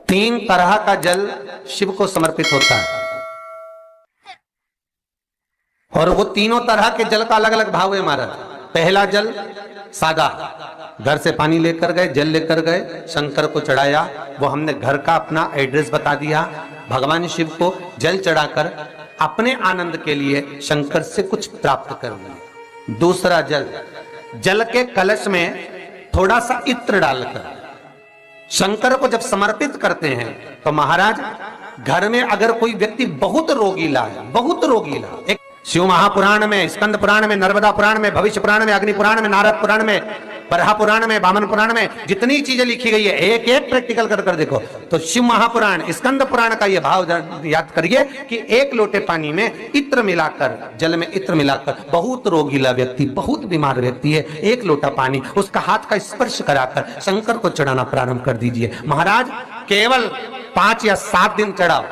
तीन तरह का जल शिव को समर्पित होता है और वो तीनों तरह के जल का अलग अलग भाव है महाराज। पहला जल सादा, घर से पानी लेकर गए, जल लेकर गए, शंकर को चढ़ाया, वो हमने घर का अपना एड्रेस बता दिया, भगवान शिव को जल चढ़ाकर अपने आनंद के लिए शंकर से कुछ प्राप्त कर लिया। दूसरा जल, जल के कलश में थोड़ा सा इत्र डालकर शंकर को जब समर्पित करते हैं तो महाराज घर में अगर कोई व्यक्ति बहुत रोगीला है, बहुत रोगीला, एक शिव महापुराण में, स्कंद पुराण में, नर्मदा पुराण में, भविष्य पुराण में, अग्नि पुराण में, नारद पुराण में, बरहा पुराण में, वामन पुराण में जितनी चीजें लिखी गई है एक एक प्रैक्टिकल कर देखो तो शिव महापुराण, स्कंद पुराण का यह भाव याद करिए कि एक लोटे पानी में इत्र मिलाकर, जल में इत्र मिलाकर, बहुत रोगीला व्यक्ति, बहुत बीमार व्यक्ति है, एक लोटा पानी उसका हाथ का स्पर्श कराकर शंकर को चढ़ाना प्रारंभ कर दीजिए। महाराज केवल 5 या 7 दिन चढ़ाओ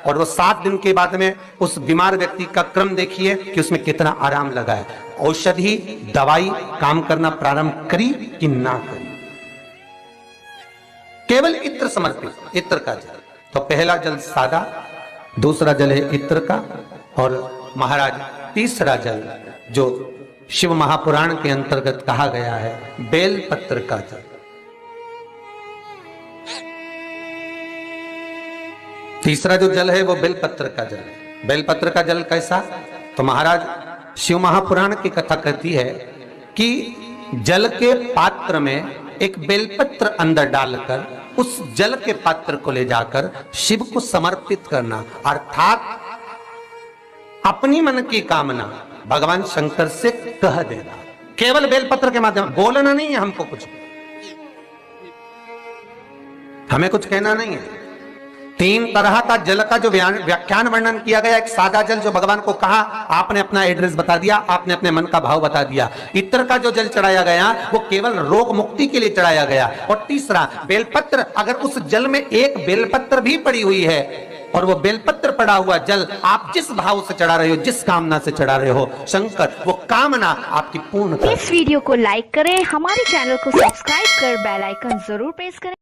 और वो 7 दिन के बाद में उस बीमार व्यक्ति का क्रम देखिए कि उसमें कितना आराम लगा है। औषधि दवाई काम करना प्रारंभ करी कि ना करी। केवल इत्र समर्पित, इत्र का जल। तो पहला जल सादा, दूसरा जल है इत्र का, और महाराज तीसरा जल जो शिव महापुराण के अंतर्गत कहा गया है बेलपत्र का जल। तीसरा जो जल है वो बेलपत्र का जल। बेलपत्र का जल कैसा? तो महाराज शिव महापुराण की कथा कहती है कि जल के पात्र में एक बेलपत्र अंदर डालकर उस जल के पात्र को ले जाकर शिव को समर्पित करना, अर्थात अपनी मन की कामना भगवान शंकर से कह देना, केवल बेलपत्र के माध्यम, बोलना नहीं है हमको, कुछ हमें कुछ कहना नहीं है। 3 तरह का जल का जो व्याख्यान वर्णन किया गया, एक सादा जल जो भगवान को कहा, आपने अपना एड्रेस बता दिया, आपने अपने मन का भाव बता दिया। इत्र का जो जल चढ़ाया गया वो केवल रोग मुक्ति के लिए चढ़ाया गया। और तीसरा बेलपत्र, अगर उस जल में एक बेलपत्र भी पड़ी हुई है और वो बेलपत्र पड़ा हुआ जल आप जिस भाव से चढ़ा रहे हो, जिस कामना से चढ़ा रहे हो, शंकर वो कामना आपकी पूर्ण कर। इस वीडियो को लाइक करें, हमारे चैनल को सब्सक्राइब कर बेल आइकन जरूर प्रेस करें।